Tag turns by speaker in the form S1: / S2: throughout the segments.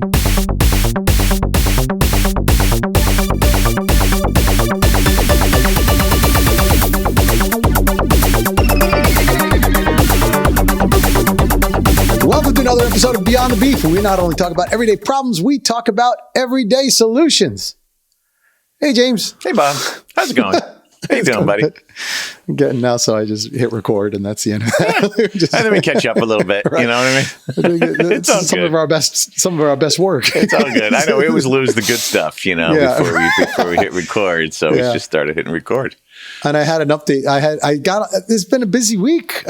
S1: Welcome to another episode of Beyond the Beef, where we not only talk about everyday problems, we talk about everyday solutions. Hey, James.
S2: Hey, Bob. How's it going? How you doing, buddy?
S1: I'm getting now, so I just hit record, and that's the end of that.
S2: Just, and then we catch up a a little bit. Right. You know what I mean?
S1: It's all some good. Some of our best work.
S2: It's all good. I know we always lose the good stuff, before we hit record. So we just started hitting record.
S1: And I had an update. It's been a busy week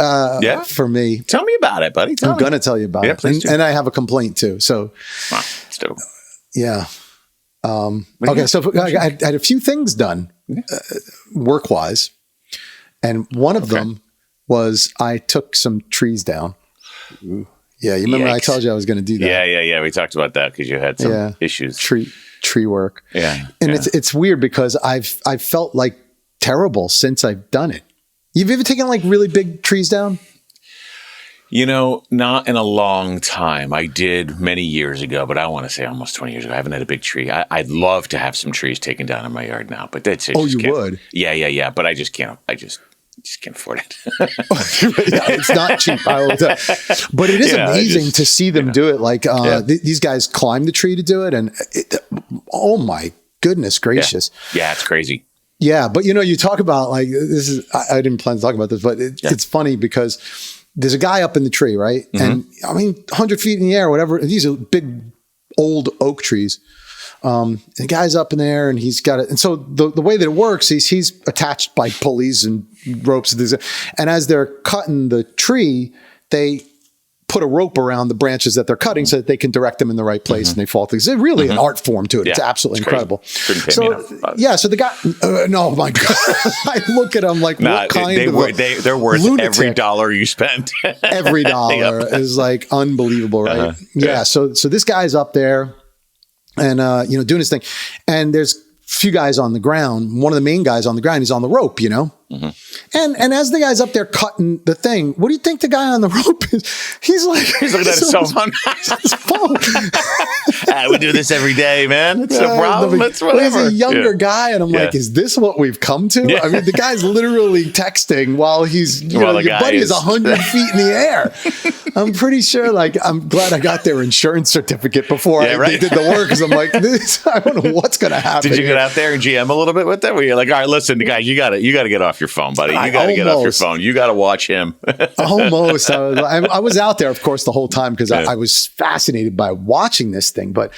S1: for me.
S2: Tell me about it, buddy.
S1: I'm going to tell you about it. And I have a complaint too. So,
S2: let's do it.
S1: Yeah. Okay. So I had a few things done work-wise. And one of them was I took some trees down. Ooh. Yeah. You remember I told you I was going to do that.
S2: Yeah. We talked about that because you had some issues.
S1: Tree work.
S2: Yeah.
S1: And it's weird because I've felt like terrible since I've done it. You've ever taken like really big trees down?
S2: You know, not in a long time. I did many years ago, but I want to say almost 20 years ago. I haven't had a big tree. I'd love to have some trees taken down in my yard now, but that's it.
S1: Oh, you would?
S2: Yeah. But I just can't. I just can't afford it.
S1: It's not cheap. But it is amazing to see them do it. Like these guys climb the tree to do it. And oh my goodness gracious.
S2: Yeah, it's crazy.
S1: Yeah. But you talk about like, this is, I didn't plan to talk about this, but it's funny because there's a guy up in the tree, right? Mm-hmm. And I mean, 100 feet in the air, whatever. These are big old oak trees. And the guy's up in there and he's got it. And so the way that it works is he's attached by pulleys and ropes. And as they're cutting the tree, they put a rope around the branches that they're cutting so that they can direct them in the right place and they fall through. It's really an art form to it. Yeah, it's absolutely incredible. So the guy, no, my God, I look at him like, what kind of
S2: they're worth lunatic. Every dollar you spend.
S1: Every dollar is like unbelievable, right? Yeah. So this guy's up there and, doing his thing. And there's a few guys on the ground. One of the main guys on the ground, he's on the rope, Mm-hmm. And as the guy's up there cutting the thing, what do you think the guy on the rope is? He's looking at his cell phone.
S2: We do this every day, man. It's no problem. It's whatever.
S1: He's a younger guy, and I'm like, is this what we've come to? Yeah. I mean, the guy's literally texting while he's, your buddy is 100 feet in the air. I'm pretty sure, I'm glad I got their insurance certificate before they did the work, because I'm like, I don't know what's going to happen.
S2: Did you get out there and GM a little bit with that? Where you're like, all right, listen, guys, you got to get off your phone, buddy. You got to get off your phone. You got to watch him.
S1: Almost. I was out there, of course, the whole time because I was fascinated by watching this thing. But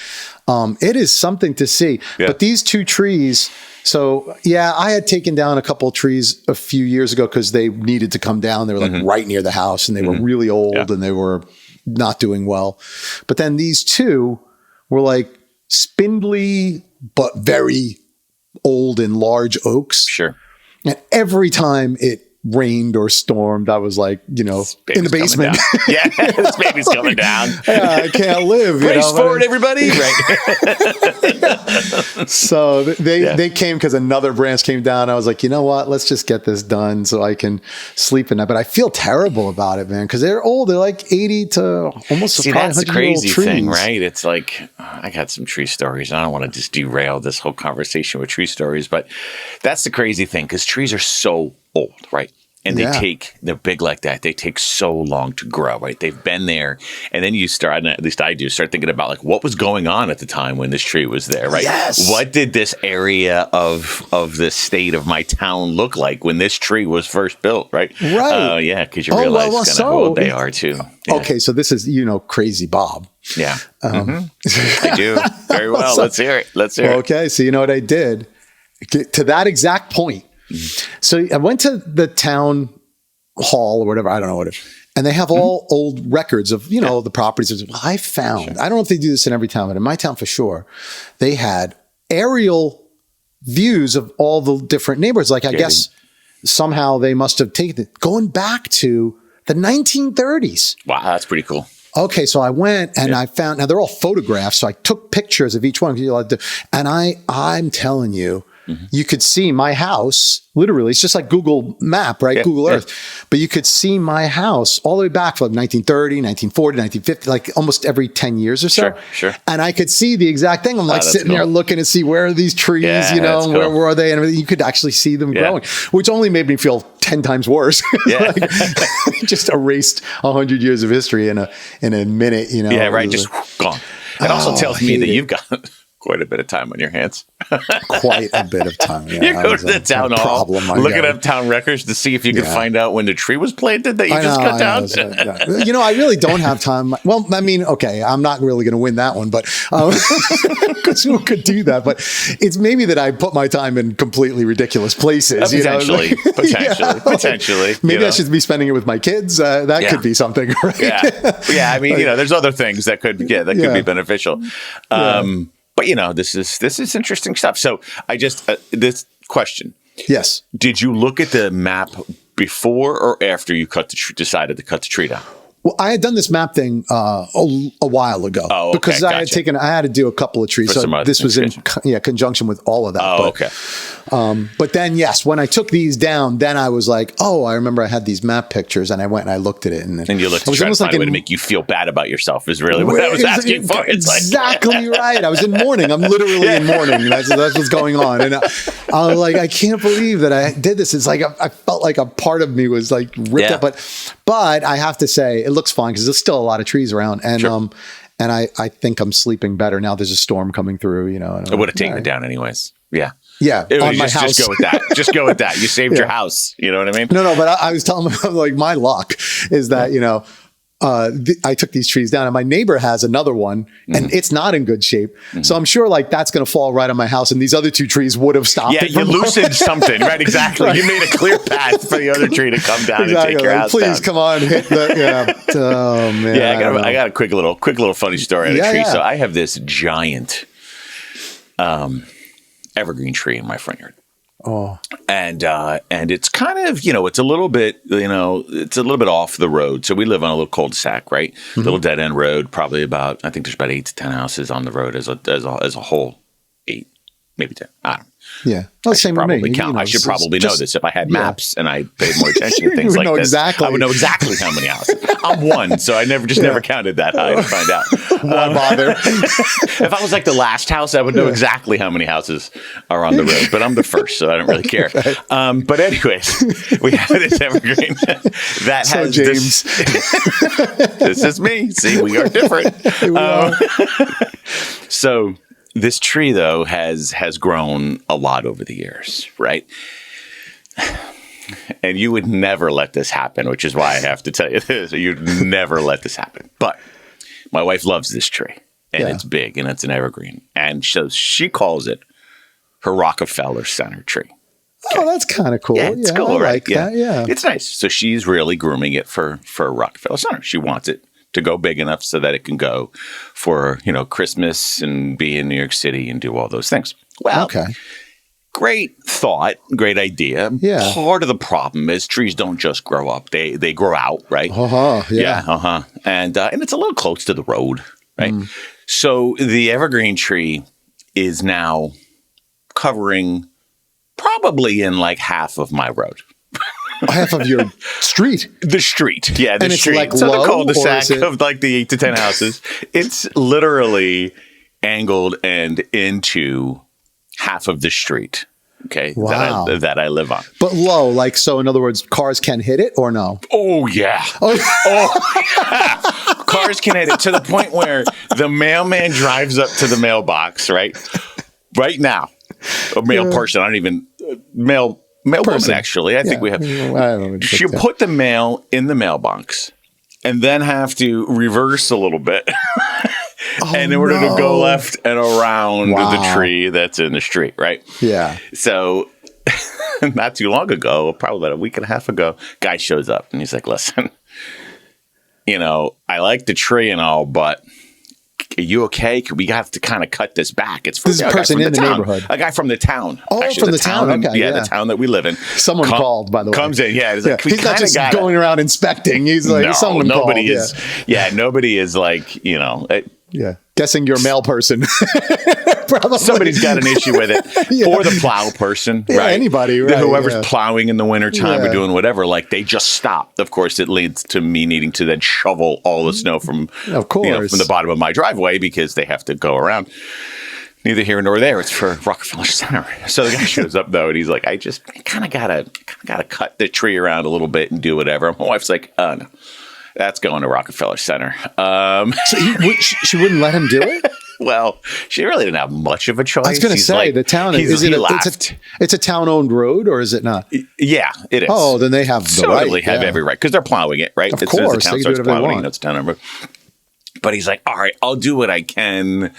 S1: it is something to see. Yeah. But these two trees. So, I had taken down a couple of trees a few years ago because they needed to come down. They were like right near the house and they were really old and they were not doing well. But then these two were like spindly, but very old and large oaks.
S2: Sure.
S1: And every time it rained or stormed, I was like, in the basement.
S2: Yeah, this baby's coming down.
S1: I can't live.
S2: Brace forward, everybody.
S1: Right. So they came because another branch came down. I was like, you know what? Let's just get this done so I can sleep at night. But I feel terrible about it, man, because they're old. They're like 80 to almost 100
S2: that's the crazy
S1: trees.
S2: Thing, right? It's like, I got some tree stories. And I don't want to just derail this whole conversation with tree stories, but that's the crazy thing because trees are so old, right? And they're big like that. They take so long to grow, right? They've been there. And then you start, at least I do, start thinking about like what was going on at the time when this tree was there, right?
S1: Yes.
S2: What did this area of the state of my town look like when this tree was first built, right?
S1: Right.
S2: Oh, yeah, because you realize kind of how old they are too. Yeah.
S1: Okay, so this is, Crazy Bob.
S2: Yeah. I do. Very well. Let's hear it.
S1: Okay, so you know what I did? To that exact point. So I went to the town hall or whatever, I don't know what it is, and they have all old records of, the properties. Well, I found, I don't know if they do this in every town, but in my town for sure, they had aerial views of all the different neighborhoods. Like, I guess somehow they must have taken it going back to the 1930s.
S2: Wow, that's pretty cool.
S1: Okay, so I went and I found, now they're all photographs, so I took pictures of each one. And I'm telling you, you could see my house. Literally, it's just like Google Map, right? Google Earth. But you could see my house all the way back from 1930, 1940, 1950, like almost every 10 years or so.
S2: Sure.
S1: And I could see the exact thing. I'm like sitting there looking to see where are these trees, you know, and where are they? And everything. You could actually see them growing, which only made me feel 10 times worse. Like, just erased 100 years of history in a minute, you know.
S2: Yeah, right. Just gone. It also tells me that you've got quite a bit of time on your hands.
S1: Quite a bit of time. Yeah,
S2: you go to the town hall, looking up town records to see if you can find out when the tree was planted that you just cut down.
S1: You know, I really don't have time. Well, I mean, okay, I'm not really going to win that one, but because who could do that? But it's maybe that I put my time in completely ridiculous places.
S2: Potentially.
S1: Maybe I should be spending it with my kids. That could be something, right?
S2: Yeah. I mean, you know, there's other things that could be beneficial. But you know, this is interesting stuff. So I just this question.
S1: Yes.
S2: Did you look at the map before or after you decided to cut the tree down?
S1: Well, I had done this map thing a while ago because I had to do a couple of trees. So this was in conjunction with all of that. But then, yes, when I took these down, then I was like, I remember I had these map pictures and I went and I looked at it. And
S2: you looked to try to find a way to make you feel bad about yourself is really what I was asking for. It's
S1: exactly right. I was in mourning. I'm literally in mourning. That's what's going on. And I was like, I can't believe that I did this. It's like, I felt like a part of me was like ripped up. But I have to say, it looks fine because there's still a lot of trees around. And and I think I'm sleeping better now. There's a storm coming through, you know. And
S2: I would have taken it down anyways. Yeah.
S1: Yeah.
S2: On my house. Just go with that. Just go with that. You saved your house. You know what I mean?
S1: No, but I was telling them, like, my luck is that, you know, I took these trees down and my neighbor has another one and it's not in good shape. So I'm sure like that's going to fall right on my house and these other two trees would have stopped it.
S2: Yeah, you loosened something, right? Exactly. You made a clear path for the other tree to come down and take your house
S1: Please
S2: down.
S1: Come on, hit the, oh man.
S2: Yeah, I got a quick little funny story on a tree. So I have this giant evergreen tree in my front yard. And it's kind of, you know, it's a little bit off the road. So we live on a little cul-de-sac, right? Little dead end road, probably about, I think there's about 8 to 10 houses on the road as a whole. 8, maybe 10. I don't know.
S1: Yeah. Well, same with me.
S2: Count. You know, I should probably know this. If I had maps and I paid more attention to things like this, I would know exactly how many houses. I'm one, so I never counted that high to find out.
S1: Why bother?
S2: If I was like the last house, I would know exactly how many houses are on the road. But I'm the first, so I don't really care. But anyways, we have this evergreen that has
S1: James.
S2: This is me. See, we are different. So. This tree, though, has grown a lot over the years, right? And you would never let this happen, which is why I have to tell you this. You'd never let this happen. But my wife loves this tree, and it's big, and it's an evergreen. And so she calls it her Rockefeller Center tree.
S1: Okay. Oh, that's kind of cool.
S2: Yeah, it's cool,
S1: I
S2: right?
S1: like that, yeah.
S2: It's nice. So she's really grooming it for Rockefeller Center. She wants it to go big enough so that it can go for, you know, Christmas and be in New York City and do all those things. Well, great thought, great idea.
S1: Yeah.
S2: Part of the problem is trees don't just grow up; they grow out, right? And it's a little close to the road, right? So the evergreen tree is now covering probably in like half of my road.
S1: Half of your street.
S2: The street. Yeah, the
S1: and
S2: street.
S1: It's like
S2: so
S1: low,
S2: the cul-de-sac of like the 8 to 10 houses. It's literally angled and into half of the street. Okay.
S1: Wow.
S2: That I live on.
S1: But low, like, so in other words, cars can hit it or no?
S2: Oh, yeah. Yeah. Cars can hit it to the point where the mailman drives up to the mailbox, right? Right now. A mail person. I don't even mail woman, actually. I think we have. She'll put the mail in the mailbox and then have to reverse a little bit in order to go left and around the tree that's in the street, right?
S1: Yeah.
S2: So not too long ago, probably about a week and a half ago, guy shows up and he's like, listen, you know, I like the tree and all, but are you okay? We have to kind of cut this back. It's
S1: this person in the neighborhood.
S2: A guy from the town.
S1: Oh,
S2: actually,
S1: from the town. Okay,
S2: the town that we live in.
S1: Someone called, by the way.
S2: Comes in. Yeah. He's, like,
S1: he's not just going around inspecting. He's like, someone
S2: nobody
S1: called.
S2: Nobody is like, you know,
S1: Yeah. Guessing you're a male person.
S2: Probably. Somebody's got an issue with it.
S1: Yeah.
S2: Or the plow person,
S1: Yeah,
S2: right?
S1: Anybody, right?
S2: Whoever's plowing in the wintertime or doing whatever, like they just stop. Of course, it leads to me needing to then shovel all the snow from,
S1: of course,
S2: from the bottom of my driveway because they have to go around. Neither here nor there. It's for Rockefeller Center. So the guy shows up though, and he's like, I kind of gotta cut the tree around a little bit and do whatever. My wife's like, oh no, that's going to Rockefeller Center.
S1: So she wouldn't let him do it?
S2: Well, she really didn't have much of a choice.
S1: I was going to say, like, the town it's a town-owned road, or is it not?
S2: Yeah, it is.
S1: Oh, then they have the right.
S2: Totally have every right because they're plowing it, right?
S1: Of course,
S2: the town starts plowing, it's town number. But he's like, all right, I'll do what I can.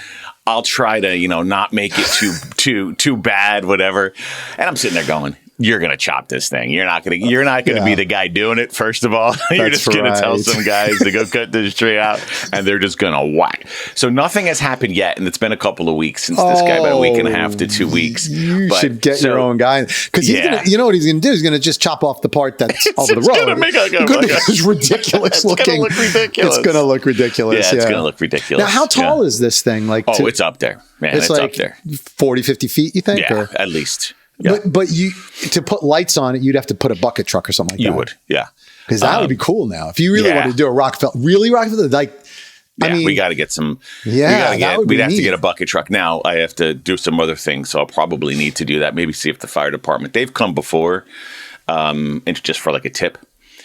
S2: I'll try to, not make it too bad, whatever. And I'm sitting there going, you're going to chop this thing. You're not going to be the guy doing it. First of all, you're just going to tell some guys to go cut this tree out and they're just going to whack. So nothing has happened yet. And it's been a couple of weeks since this guy, about a week and a half to 2 weeks.
S1: You should get your own guy. Because you know what he's going to do? He's going to just chop off the part that's over the road.
S2: It's going to make
S1: it's ridiculous looking.
S2: It's going to look ridiculous.
S1: It's going to look ridiculous.
S2: Yeah, it's going to look ridiculous.
S1: Now, how tall is this thing?
S2: It's up there. Man, it's like up there.
S1: 40, 50 feet, you think?
S2: Yeah, at least. Yeah.
S1: But you to put lights on it, you'd have to put a bucket truck or something like that.
S2: You would, yeah.
S1: Because that would be cool now. If you really want to do a Rockefeller, we
S2: got to get some.
S1: Yeah,
S2: we'd have to get a bucket truck. Now I have to do some other things, so I'll probably need to do that. Maybe see if the fire department, they've come before, and just for like a tip.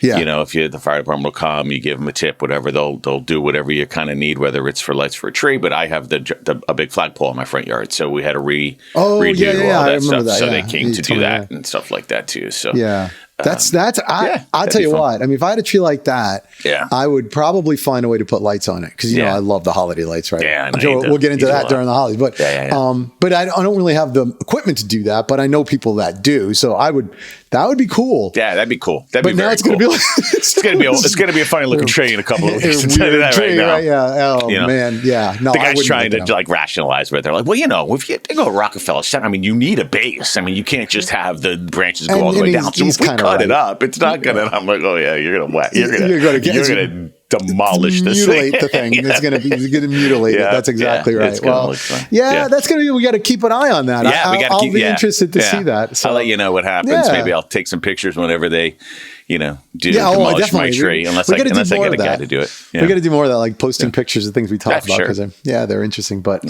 S2: Yeah. If the fire department will come, you give them a tip, whatever, they'll do whatever you kind of need, whether it's for lights for a tree. But I have a big flagpole in my front yard, so we had to redo all that stuff. So they came to do that and stuff like that too. So
S1: yeah. I'll tell you what. I mean, if I had a tree like that, I would probably find a way to put lights on it because I love the holiday lights, right?
S2: Yeah,
S1: we'll get into that during the holidays. But but I don't really have the equipment to do that. But I know people that do, so that would be cool.
S2: Yeah, that'd be cool.
S1: But now it's going to be like
S2: it's going to be a funny looking tree in a couple of weeks.
S1: Right? Yeah. Oh man. Yeah. No,
S2: the guy's trying to like rationalize where they're like, well, if you go to Rockefeller Center, I mean, you need a base. I mean, you can't just have the branches go all the way down. So if we cut it up, it's not going to. I'm like, oh yeah, you're going to whack. You're going to demolish this thing.
S1: Mutilate the thing. It's going to mutilate it. That's exactly right. Well, that's going to be. We got to keep an eye on that.
S2: Yeah,
S1: I'll be interested to see that. So
S2: I'll let you know what happens. Maybe I'll take some pictures whenever they. Demolish my tree unless I get a guy to do it.
S1: Yeah. We got to do more of that, like posting pictures of things we talk about because they're interesting. But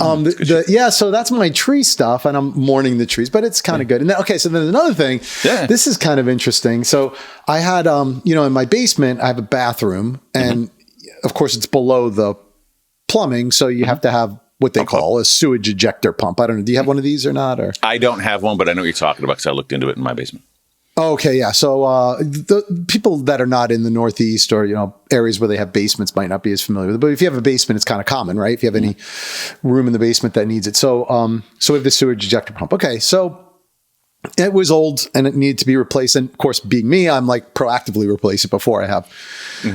S1: so that's my tree stuff, and I'm mourning the trees, but it's kind of good. And so then another thing, this is kind of interesting. So I had, in my basement, I have a bathroom, and of course it's below the plumbing, so you have to have what they call a sewage ejector pump. I don't know. Do you have one of these or not? Or
S2: I don't have one, but I know what you're talking about because I looked into it in my basement.
S1: Okay, yeah. So the people that are not in the Northeast or areas where they have basements might not be as familiar with it. But if you have a basement, it's kind of common, right? If you have any room in the basement that needs it. So we have the sewage ejector pump. Okay, so it was old and it needed to be replaced. And of course, being me, I'm like proactively replace it before I have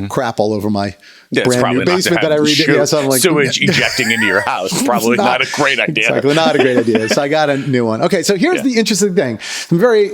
S1: crap all over my brand new basement that I redid. So I'm like,
S2: sewage ejecting into your house. Probably not a great idea.
S1: Exactly, not a great idea. So I got a new one. Okay, so here's the interesting thing. I'm very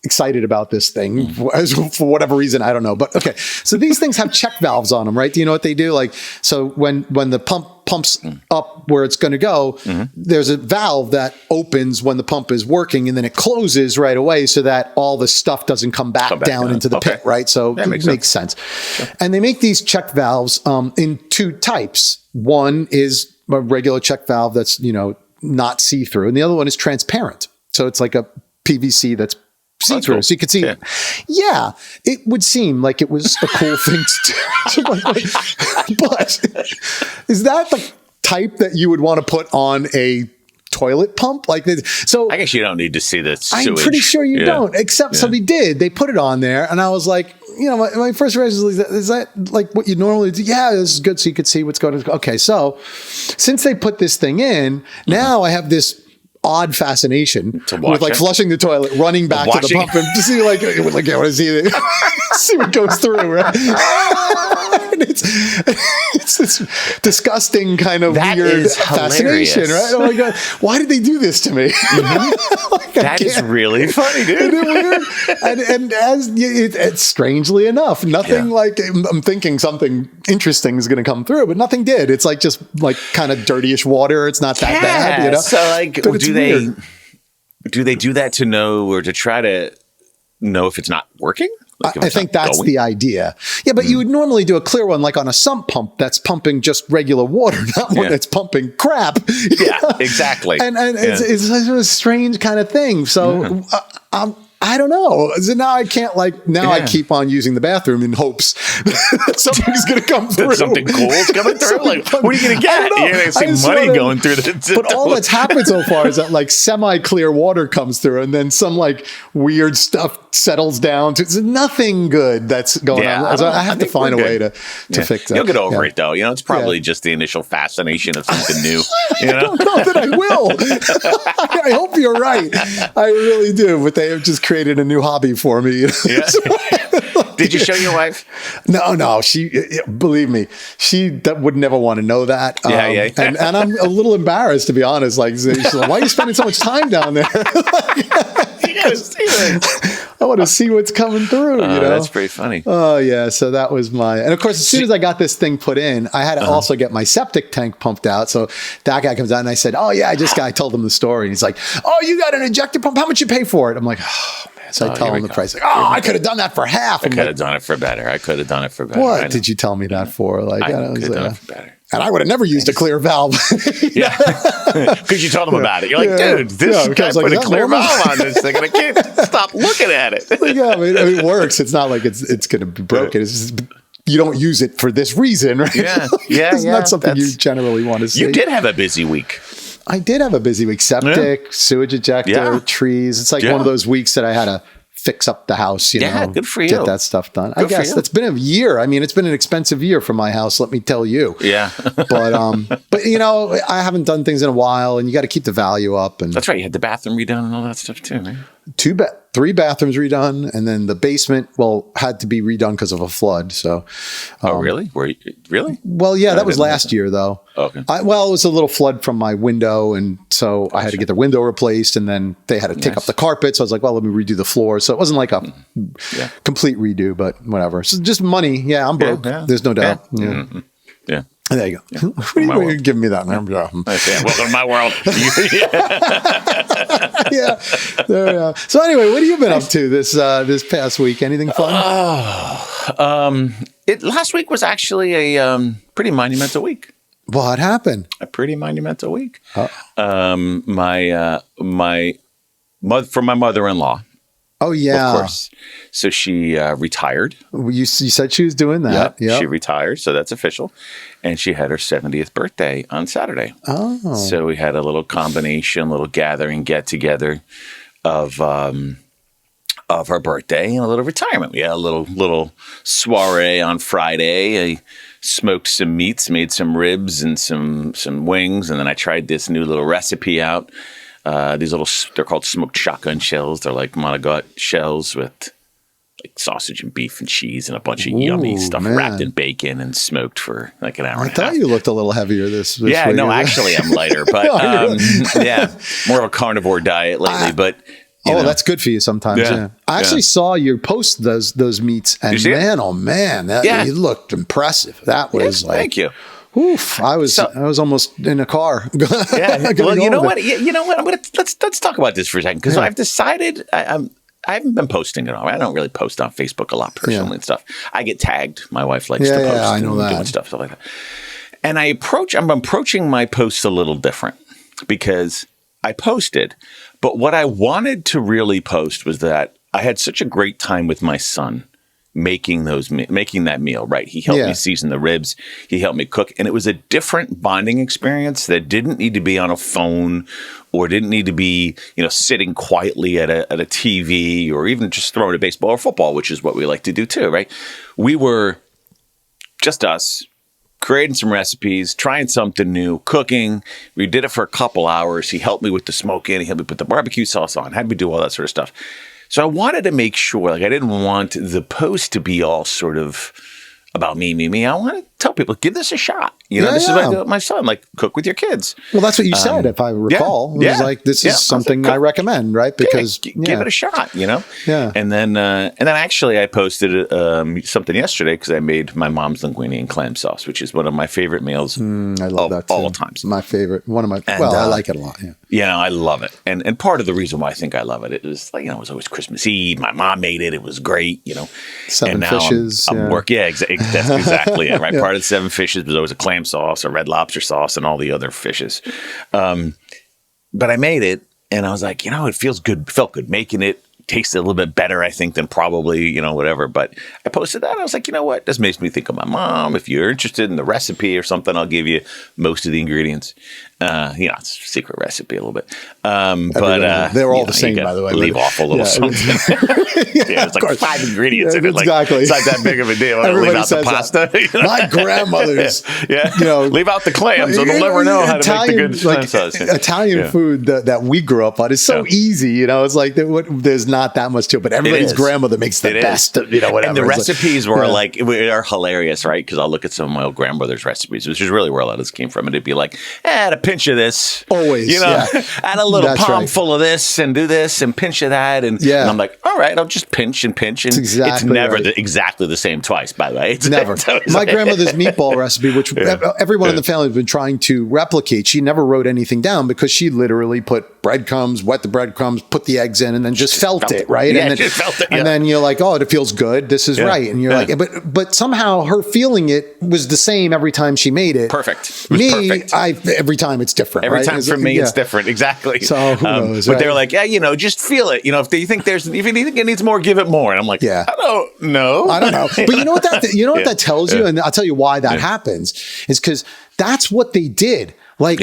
S1: excited about this thing for whatever reason. I don't know. But okay. So these things have check valves on them, right? Do you know what they do? Like, so when the pump pumps up where it's going to go, there's a valve that opens when the pump is working and then it closes right away so that all the stuff doesn't come back down into the pit, right? So it makes sense. Sure. And they make these check valves in two types. One is a regular check valve that's, not see-through. And the other one is transparent. So it's like a PVC that's see-through. Cool. So you could see, it would seem like it was a cool thing to do. But is that the type that you would want to put on a toilet pump? Like, so
S2: I guess you don't need to see the sewage.
S1: I'm pretty sure you don't, except somebody did. They put it on there, and I was like, my first reaction is that like what you normally do? Yeah, this is good, so you could see what's going on. Okay, so since they put this thing in, now I have this odd fascination with like flushing the toilet, running back to the pump and to see see what goes through, right? it's this disgusting kind of weird fascination, right? Oh my God, why did they do this to me?
S2: That is really funny, dude.
S1: Isn't it weird? And as it's strangely enough, nothing like I'm thinking something interesting is going to come through, but nothing did. It's like just like kind of dirtyish water. It's not that bad, you know.
S2: So like, do they do that to know or to try to know if it's not working? Like
S1: I think that's the idea. Yeah, but you would normally do a clear one like on a sump pump that's pumping just regular water, not one that's pumping crap.
S2: Yeah, exactly.
S1: And it's a strange kind of thing. So I don't know. So now I can't I keep on using the bathroom in hopes that something's going to come through.
S2: Something cool is coming through? Like, what are you going to get? You're going to see money going through the
S1: But all that's happened so far is that like semi-clear water comes through and then some like weird stuff settles down. It's nothing good that's going on. So I have to find a way to fix that.
S2: You'll get over it though. You know, it's probably just the initial fascination of something new. You know?
S1: I don't know that I will. I hope you're right. I really do. But they have just created a new hobby for me.
S2: Yeah. Did you show your wife?
S1: No. She, believe me, she would never want to know that. And I'm a little embarrassed, to be honest. Like, she's like, why are you spending so much time down there? I want to see what's coming through. You know,
S2: that's pretty funny.
S1: Oh yeah. So that was and of course, as soon as I got this thing put in, I had to also get my septic tank pumped out. So that guy comes out and I said, "Oh yeah, I told him the story." And he's like, "Oh, you got an ejector pump? How much you pay for it?" I'm like, "Oh man." So I tell him the price. Like, "Oh, I could have done that for half."
S2: I could have done it for better.
S1: What did you tell me that for? Like,
S2: I could have done it for better.
S1: And I would have never used a clear valve.
S2: Yeah. Because you told them about it. You're like, dude, this guy put a clear valve on this thing and I can't stop looking at it.
S1: Yeah, I mean, it works. It's not like it's going to be broken. It's just, you don't use it for this reason, right?
S2: Yeah.
S1: It's not something you generally want to see.
S2: You did have a busy week.
S1: I did have a busy week. Septic, sewage ejector, trees. It's like one of those weeks that I had to fix up the house, you know,
S2: good for you.
S1: Get that stuff done. I guess that's been a year. I mean, it's been an expensive year for my house, let me tell you.
S2: Yeah.
S1: but you know, I haven't done things in a while and you got to keep the value up. And
S2: that's right. You had the bathroom redone and all that stuff too, man.
S1: 3 bathrooms redone, and then the basement, had to be redone because of a flood. So,
S2: really? Really?
S1: Well, yeah, that was last year though.
S2: Okay.
S1: It was a little flood from my window, and so I had to get the window repled, and then they had to take up the carpet. So I was like, well, let me redo the floor. So it wasn't like a complete redo, but whatever. So just money. Yeah, I'm broke. Yeah. There's no doubt. Yeah. Mm-hmm. Yeah. There you go. Yeah. What are you giving me that? Welcome
S2: to my world.
S1: Yeah. So anyway, what have you been up to this past week? Anything fun?
S2: Last week was actually a pretty monumental week.
S1: What happened?
S2: A pretty monumental week. From my mother-in-law.
S1: Oh yeah,
S2: of course. So she retired.
S1: You said she was doing that.
S2: Yeah, she retired, so that's official. And she had her 70th birthday on Saturday. Oh, so we had a little combination, little gathering, get together of her birthday and a little retirement. We had a little soiree on Friday. I smoked some meats, made some ribs and some wings, and then I tried this new little recipe out. They're called smoked shotgun shells. They're like monogot shells with like sausage and beef and cheese and a bunch of yummy stuff wrapped in bacon and smoked for like an hour and a half.
S1: I thought you looked a little heavier this week.
S2: No, actually I'm lighter, but more of a carnivore diet lately. But
S1: that's good for you sometimes. Yeah. I actually saw you post those meats, and man, you looked impressive. That was
S2: thank you.
S1: Oof! I was almost in a car.
S2: Well, you know what? Let's talk about this for a second because I've decided I haven't been posting at all. I don't really post on Facebook a lot personally and stuff. I get tagged. My wife likes to post.
S1: Yeah, I know that.
S2: Doing stuff like that. And I'm approaching my posts a little different because I posted, but what I wanted to really post was that I had such a great time with my son making that meal, right? He helped me season the ribs. He helped me cook. And it was a different bonding experience that didn't need to be on a phone or didn't need to be, sitting quietly at a TV or even just throwing a baseball or football, which is what we like to do too, right? We were just us creating some recipes, trying something new, cooking. We did it for a couple hours. He helped me with the smoking. He helped me put the barbecue sauce on, had me do all that sort of stuff. So I wanted to make sure, I didn't want the post to be all sort of about me. I want to tell people, give this a shot. This is what I do with my son. Like, cook with your kids.
S1: Well, that's what you said, if I recall. It was like, this is something I recommend, right? Because
S2: give it a shot,
S1: Yeah.
S2: And then actually I posted something yesterday because I made my mom's linguine and clam sauce, which is one of my favorite meals
S1: I love that too.
S2: all times.
S1: My favorite. One of my, I like it a lot. Yeah.
S2: I love it. And part of the reason why I think I love it is like, it was always Christmas Eve. My mom made it. It was great,
S1: Seven fishes.
S2: I'm working. Yeah, that's exactly it, right? Part of the seven fishes was always a clam sauce, a red lobster sauce, and all the other fishes. But I made it, and I was like, it feels good. Felt good making it. Tasted a little bit better, I think, than probably, whatever. But I posted that. I was like, you know what? This makes me think of my mom. If you're interested in the recipe or something, I'll give you most of the ingredients. It's a secret recipe a little bit. But
S1: they're all the same, by the way.
S2: Leave off a little something. It's like 5 ingredients in it.
S1: Exactly.
S2: It's not that big of a deal. Leave out the pasta.
S1: My grandmother's,
S2: leave out the clams, or they'll never know how to make the good clam sauce.
S1: Italian food that we grew up on is so easy. It's like there's not that much to it, but everybody's grandmother makes the best. Whatever.
S2: And the recipes were are hilarious, right? Because I'll look at some of my old grandmother's recipes, which is really where a lot of this came from. And it'd be like, add a pinch of this,
S1: always,
S2: add a little palm full of this, and do this, and pinch of that, and I'm like, all right, I'll just pinch, and it's never exactly the same twice. By the way, it's
S1: never. My grandmother's meatball recipe, which everyone in the family has been trying to replicate, she never wrote anything down because she literally put breadcrumbs, wet the breadcrumbs, put the eggs in, and then just felt it, right?
S2: Yeah,
S1: and then,
S2: felt it,
S1: and then you're like, oh, it feels good. This is right, and you're like, but somehow her feeling it was the same every time she made it.
S2: Perfect.
S1: Perfect. Every time it's different.
S2: Every time for me, it's different. Exactly.
S1: So who knows?
S2: But they're like, just feel it. If you think it needs more, give it more. And I'm like, I don't know.
S1: But you know what that tells you, and I'll tell you why that happens is because that's what they did. Like,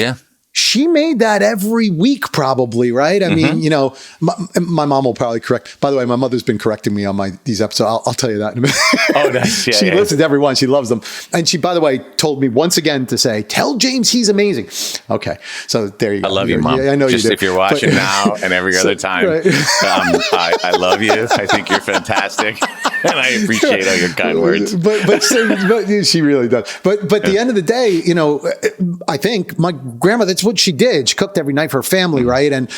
S1: she made that every week, probably, right? I mean, my mom will probably correct. By the way, my mother's been correcting me on these episodes. I'll tell you that in a minute.
S2: Oh, nice. Yeah,
S1: she listens to every one. She loves them. And she, by the way, told me once again to say, tell James he's amazing. Okay. So there you go.
S2: I love you, Mom.
S1: Yeah, I know
S2: just
S1: you do.
S2: if you're watching now and every other time, right. I love you. I think you're fantastic. And I appreciate all your kind words.
S1: But she really does. But at the end of the day, I think my grandma, that's what she did. She cooked every night for her family, right? And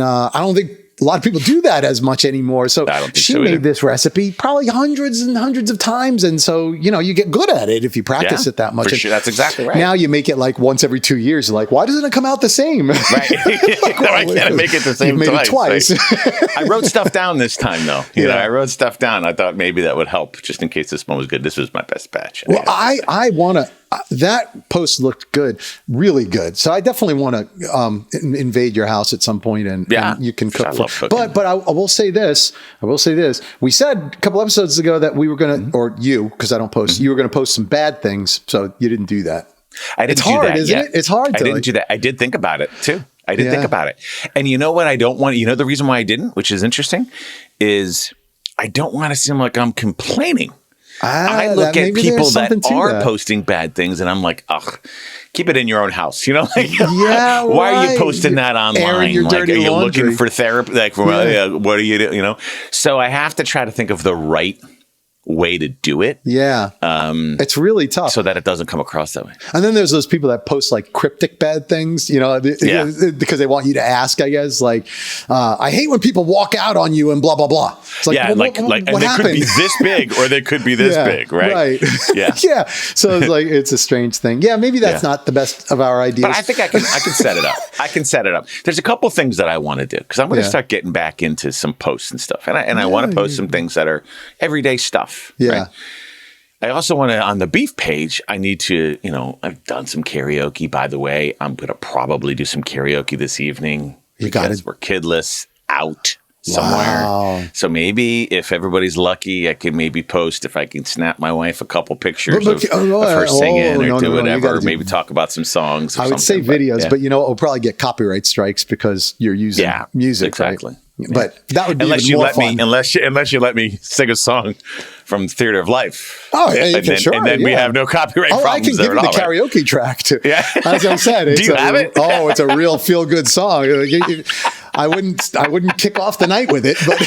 S1: I don't think a lot of people do that as much anymore. So she made this recipe probably hundreds and hundreds of times. And so, you get good at it if you practice it that much.
S2: For sure. That's exactly right.
S1: Now you make it like once every 2 years. You're like, why doesn't it come out the same?
S2: Right. I can't make it the same
S1: twice.
S2: Like, I wrote stuff down this time, though. I wrote stuff down. I thought maybe that would help just in case this one was good. This was my best batch.
S1: Well, I want to. That post looked good, really good. So I definitely want to invade your house at some point, and you can cook.
S2: I love cooking.
S1: But I will say this. We said a couple episodes ago that we were going to, or you, because I don't post, you were going to post some bad things. So you didn't do that.
S2: I didn't
S1: it's hard,
S2: do that
S1: isn't
S2: yet.
S1: it? It's hard.
S2: I didn't do that. I did think about it too. I did think about it. And you know what? I don't want, the reason why I didn't, which is interesting, is I don't want to seem like I'm complaining. I look at people that are posting bad things, and I'm like, ugh, keep it in your own house. Why are you posting that online?
S1: Your dirty
S2: are you
S1: laundry.
S2: looking for therapy? Like, what do you do? So I have to try to think of the right way to do it.
S1: Yeah. It's really tough.
S2: So that it doesn't come across that way.
S1: And then there's those people that post like cryptic bad things, because they want you to ask, I guess, like, I hate when people walk out on you and blah, blah, blah. It's like,
S2: and they could be this big or they could be this big, right?
S1: Right.
S2: Yeah.
S1: Yeah. So it's like, it's a strange thing. Yeah. Maybe that's not the best of our ideas.
S2: But I think I can set it up. I can set it up. There's a couple things that I want to do because I'm going to start getting back into some posts and stuff. And I want to post some things that are everyday stuff.
S1: Yeah.
S2: Right? I also want to, on the beef page, I need to, I've done some karaoke, by the way. I'm going to probably do some karaoke this evening. We're kidless out somewhere. Wow. So maybe if everybody's lucky, I can maybe post, if I can snap my wife a couple pictures of her singing or do whatever, or maybe talk about some songs.
S1: I would say videos, but it'll probably get copyright strikes because you're using music.
S2: Exactly.
S1: Right? But that would be
S2: unless
S1: even more fun.
S2: Unless you let me sing a song from Theater of Life.
S1: Oh, yeah,
S2: and then we have no copyright problems.
S1: I can give you the karaoke track too.
S2: Yeah.
S1: As I said,
S2: do you have it?
S1: Oh, it's a real feel good song. I wouldn't kick off the night with it, but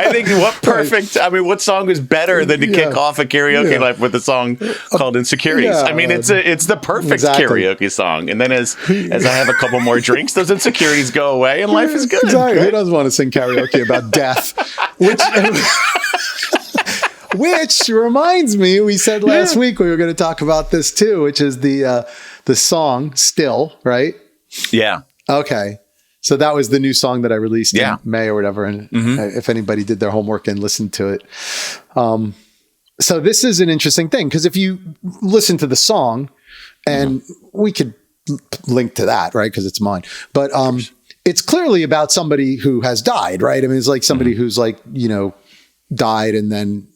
S2: I think what song is better than to kick off a karaoke life with a song called Insecurities?
S1: Yeah.
S2: I mean, it's the perfect karaoke song. And then as I have a couple more drinks, those insecurities go away and life is good.
S1: Exactly. Who doesn't want to sing karaoke about death? Which reminds me, we said last week we were going to talk about this too, which is the song Still, right?
S2: Yeah.
S1: Okay. So that was the new song that I released in May or whatever. And if anybody did their homework and listened to it. So this is an interesting thing, because if you listen to the song, and we could link to that, right? Because it's mine. But it's clearly about somebody who has died, right? I mean, it's like somebody who's like, died, and then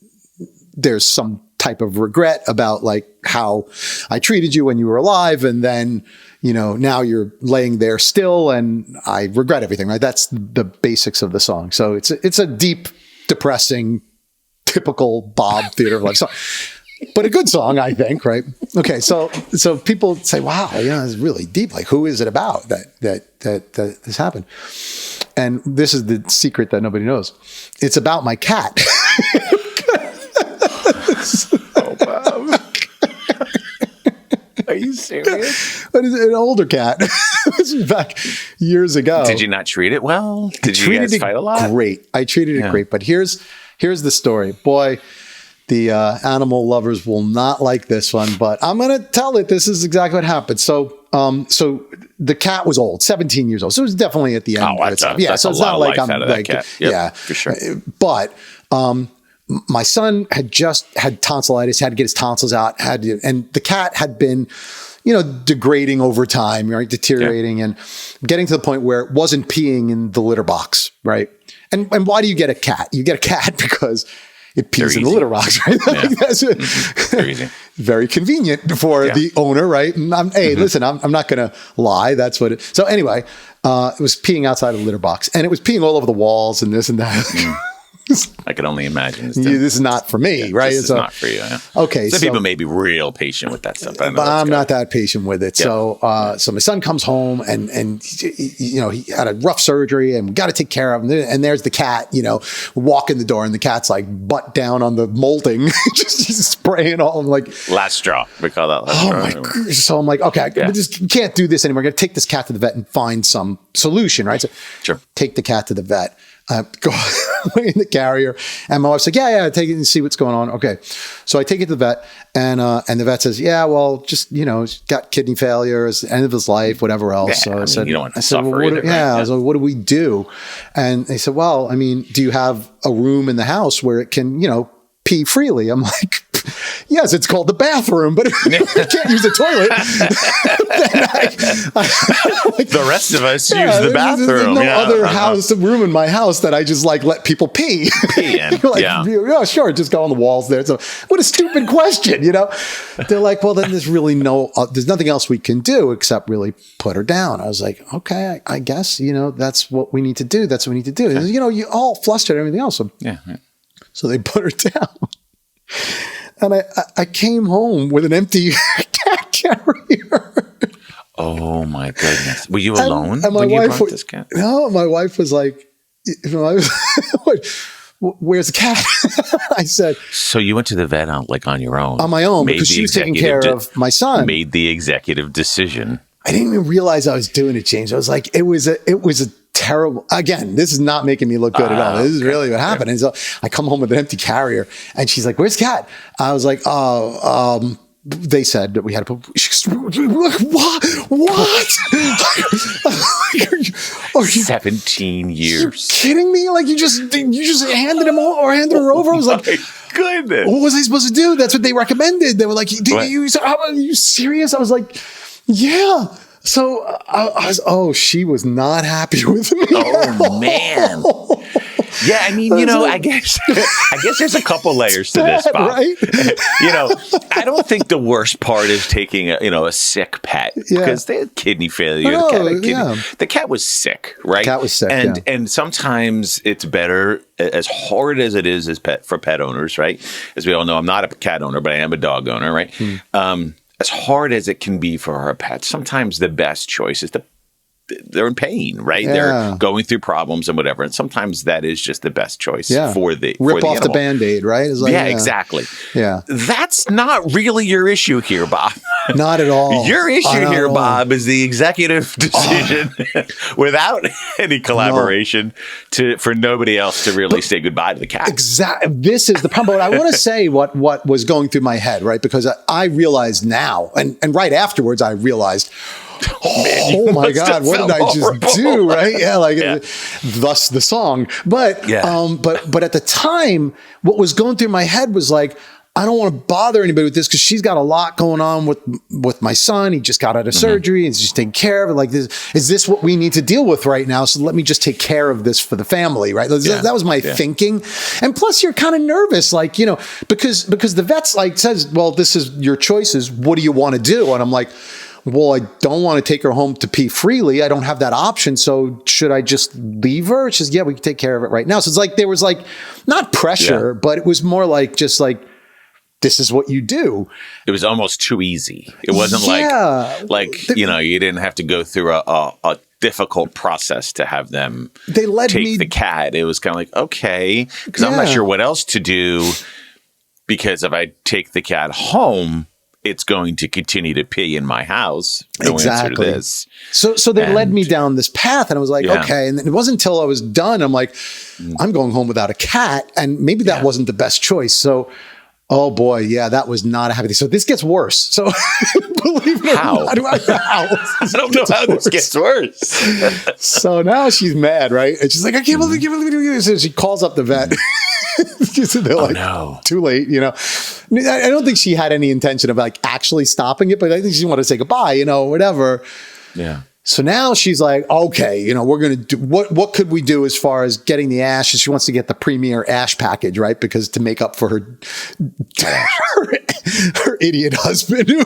S1: there's some type of regret about like how I treated you when you were alive. And then, now you're laying there still and I regret everything, right? That's the basics of the song. So it's a deep, depressing, typical Bob Theater of Life song, but a good song, I think, right? Okay. So people say, wow, it's really deep. Like, who is it about that this happened? And this is the secret that nobody knows. It's about my cat.
S2: Oh, Bob. Are you serious?
S1: But it's an older cat. This was back years ago.
S2: Did you not treat it well? Did you guys fight a lot?
S1: Great. I treated it great. But here's the story. Boy, the animal lovers will not like this one, but I'm going to tell it. This is exactly what happened. So the cat was old, 17 years old. So it was definitely at the end of its life. Yeah. So it's not like I'm like,
S2: yeah, for sure.
S1: But my son had just had tonsillitis, had to get his tonsils out, and the cat had been, degrading over time, right? Deteriorating and getting to the point where it wasn't peeing in the litter box, right? And why do you get a cat? You get a cat because it pees in the litter box, right?
S2: Yeah.
S1: Very convenient for the owner, right? And listen, I'm not going to lie. That's what it. So anyway, it was peeing outside of the litter box, and it was peeing all over the walls and this and that.
S2: I can only imagine.
S1: This is not for me, right?
S2: This is not for you. Yeah.
S1: Okay.
S2: Some people may be real patient with that stuff.
S1: But I'm not that patient with it. Yeah. So my son comes home and he had a rough surgery and we got to take care of him. And there's the cat, walk in the door, and the cat's like butt down on the molding, just spraying all. I'm like,
S2: last straw. We call that last straw.
S1: My God. So I'm like, okay, I just can't do this anymore. I'm going to take this cat to the vet and find some solution, right? So take the cat to the vet. Go in the carrier, and my wife's like, yeah, take it and see what's going on. Okay. So I take it to the vet, and the vet says, yeah, well, just, he's got kidney failure, it's the end of his life, whatever else.
S2: Yeah,
S1: so I said,
S2: you don't want to suffer either, right?
S1: I was like, what do we do? And they said, well, do you have a room in the house where it can, pee freely? I'm like, yes, it's called the bathroom, but if you can't use the toilet, then
S2: the rest of us use the bathroom.
S1: There's no other room in my house that I just let people pee. Yeah, sure, just go on the walls there. So what a stupid question, They're like, well, then there's really there's nothing else we can do except really put her down. I was like, okay, I guess, that's what we need to do. That's what we need to do. And, you all flustered and everything else. So, so they put her down. And I came home with an empty cat carrier.
S2: Oh my goodness! Were you alone
S1: and
S2: when you brought this cat?
S1: No, my wife was like, "Where's the cat?" I said. So
S2: you went to the vet on your own,
S1: on my own, because she was taking care of my son.
S2: Made the executive decision.
S1: I didn't even realize I was doing it, James. I was like, it was a terrible. Again, this is not making me look good at all. This is really what happened. And so I come home with an empty carrier, and she's like, "Where's the cat?" I was like, they said that we had to put. What?
S2: Are you 17 years?
S1: Are you kidding me? Like you just handed him or handed her over? I was like,
S2: goodness.
S1: What was I supposed to do? That's what they recommended. They were like, are you serious? I was like, yeah. So she was not happy with me.
S2: Oh man. Yeah, I guess there's a couple layers to this, Bob.
S1: Right?
S2: I don't think the worst part is taking a sick pet because they had kidney failure. The cat was sick, right?
S1: Cat was sick,
S2: and sometimes it's better, as hard as it is for pet owners, right? As we all know, I'm not a cat owner, but I am a dog owner, right? As hard as it can be for our pets, sometimes the best choice is to they're in pain, right?
S1: Yeah.
S2: They're going through problems and whatever. And sometimes that is just the best choice for the
S1: rip off
S2: animal.
S1: the Band-Aid, right? It's like,
S2: exactly.
S1: Yeah.
S2: That's not really your issue here, Bob.
S1: Not at all.
S2: Your issue here, Bob, is the executive decision without any collaboration for nobody else to really say goodbye to the cat.
S1: Exactly. This is the problem. But I want to say what was going through my head, right? Because I realized now, and right afterwards, I realized, oh my God, what did I just do? Right? Yeah. Thus the song. But, but at the time, what was going through my head was like, I don't want to bother anybody with this because she's got a lot going on with my son. He just got out of surgery and she's taking care of it. Like, is this what we need to deal with right now? So let me just take care of this for the family, right? That was my thinking. And plus, you're kind of nervous, because the vet's says, well, this is your choices. What do you want to do? And I'm like, well, I don't want to take her home to pee freely. I don't have that option. So should I just leave her? She says, yeah, we can take care of it right now. So it's there was not pressure, but it was more this is what you do.
S2: It was almost too easy. It wasn't you didn't have to go through a difficult process to have them take the cat. It was kind of like, okay, because I'm not sure what else to do, because if I take the cat home, it's going to continue to pee in my house. No answer to this.
S1: So they led me down this path, and I was like, okay. And it wasn't until I was done, I'm like, I'm going home without a cat, and maybe that wasn't the best choice. So, oh boy, that was not a happy thing. So this gets worse. So believe it or not,
S2: I don't know how this gets worse.
S1: So now she's mad, right? And she's like, I can't believe you. So she calls up the vet. They're too late, I don't think she had any intention of actually stopping it, but I think she wanted to say goodbye, whatever.
S2: Yeah.
S1: So now she's like, okay, we're going to do, what could we do as far as getting the ash? She wants to get the premier ash package, right? Because to make up for her idiot husband who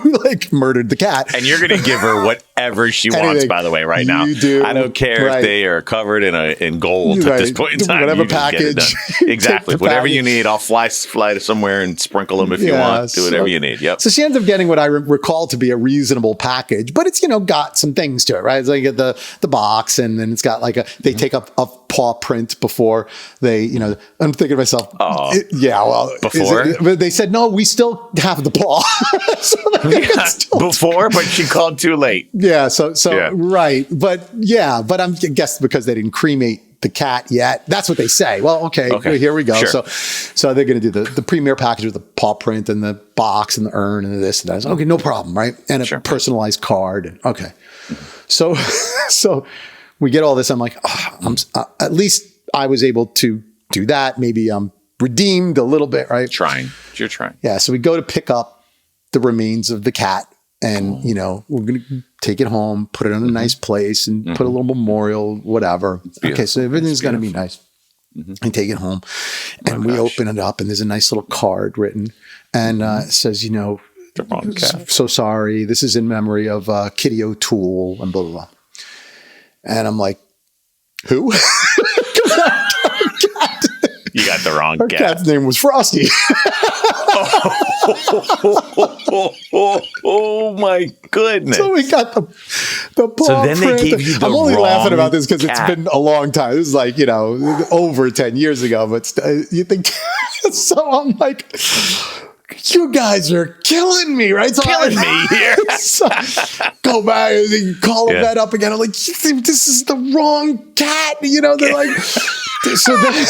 S1: murdered the cat.
S2: And you're going to give her whatever she wants, by the way, right now.
S1: You do.
S2: I don't care if they are covered in gold at this point in time.
S1: Whatever package.
S2: Exactly. Whatever you need. I'll fly to somewhere and sprinkle them if you want. Do whatever you need. Yep.
S1: So she ends up getting what I recall to be a reasonable package, but it's, got some things to it, right? It's you get the box, and then it's got they take up a paw print before they, I'm thinking to myself, before? But they said, no, we still have the paw. So
S2: before, but she called too late.
S1: Yeah. Right. But I guess because they didn't cremate the cat yet. That's what they say. Well, okay. Here we go. Sure. So they're going to do the premier package with the paw print and the box and the urn and this and that. Okay, no problem, right? And a personalized card. Okay. So we get all this. I'm like, at least I was able to do that. Maybe I'm redeemed a little bit, right?
S2: You're trying. Yeah.
S1: So we go to pick up the remains of the cat, and we're going to take it home, put it in a nice place, and put a little memorial, whatever. Okay, so everything's going to be nice. And take it home, and we open it up, and there's a nice little card written, and it says, so sorry, this is in memory of Kitty O'Toole, and blah blah blah. And I'm like, who?
S2: You got the wrong
S1: Her
S2: cat.
S1: cat's name was Frosty.
S2: Oh my goodness.
S1: So we got the paw
S2: So then
S1: print.
S2: they gave you the
S1: I'm only
S2: wrong
S1: laughing about this because it's
S2: cat.
S1: been a long time. This is over 10 years ago, but you think, so I'm like, you guys are killing me, right? So
S2: Killing me here.
S1: So go back and call the vet up again. I'm like, you think this is the wrong cat? They're like, so then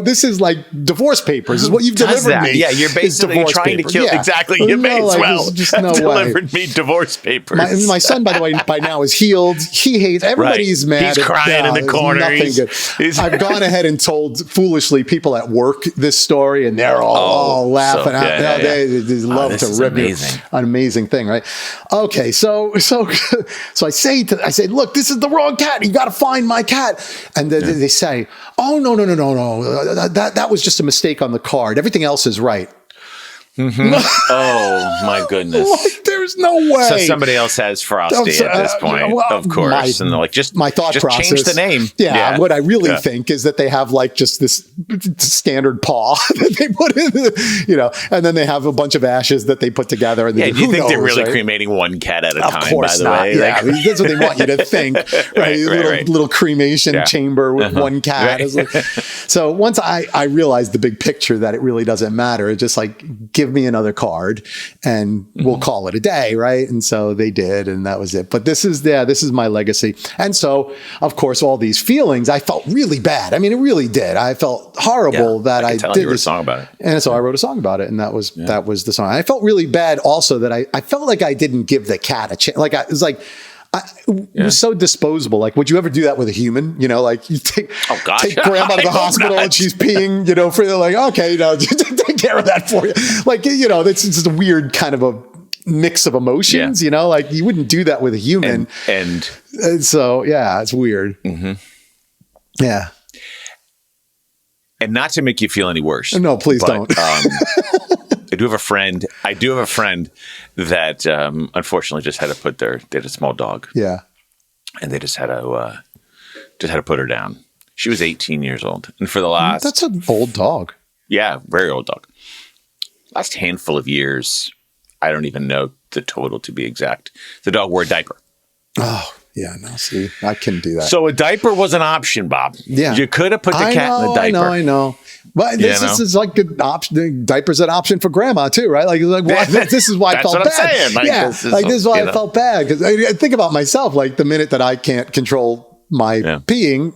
S1: this is like divorce papers is what you've delivered me.
S2: Yeah, you're basically trying to kill. Yeah. Exactly. You may as well delivered me divorce papers.
S1: My son, by the way, by now is healed. He hates, everybody's mad.
S2: He's crying in the corner.
S1: Nothing good. I've gone ahead and told foolishly people at work this story, and they're all laughing out. They love to rip you. An amazing thing, right? Okay, so I say, look, this is the wrong cat. You got to find my cat. And they say, oh, no. That was just a mistake on the card. Everything else is right.
S2: Oh my goodness!
S1: Like, there's no way.
S2: So somebody else has Frosty at this point, of course, and they're like, just
S1: my thought
S2: just
S1: process.
S2: Change the name.
S1: Yeah, what I really think is that they have like just this standard paw that they put in, and then they have a bunch of ashes that they put together. And
S2: do you think they're really cremating one cat at a time? Of course, by the way,
S1: yeah, that's what they want you to think, right? Little cremation chamber with one cat. So once I realized the big picture that it really doesn't matter, it's just like, give me another card and we'll call it a day, right? And so they did, and that was it. But this is my legacy. And so, of course, all these feelings, I felt really bad. I mean, it really did. I felt horrible that I did
S2: you wrote a song about it.
S1: And so I wrote a song about it, and that was the song. I felt really bad also that I felt like I didn't give the cat a chance. Like it was so disposable. Like, would you ever do that with a human? Like you take grandma to the hospital and she's peeing, for like, okay, take care of that for you. Like, it's just a weird kind of a mix of emotions, like you wouldn't do that with a human. And so, it's weird. Mm-hmm. Yeah.
S2: And not to make you feel any worse.
S1: No, please don't.
S2: I do have a friend that unfortunately just had to they had a small dog.
S1: Yeah.
S2: And they just had to put her down. She was 18 years old. And for the last...
S1: That's an old dog.
S2: Yeah, very old dog. Last handful of years, I don't even know the total to be exact. The dog wore a diaper.
S1: Oh, yeah. No, see, I couldn't do that.
S2: So a diaper was an option, Bob.
S1: Yeah.
S2: You could have put the cat in the diaper.
S1: I know. But this is like an option. Diaper's an option for grandma too, right? This is why I felt bad.
S2: That's what I'm saying.
S1: This is why I felt bad. Because I think about myself, like the minute that I can't control my peeing,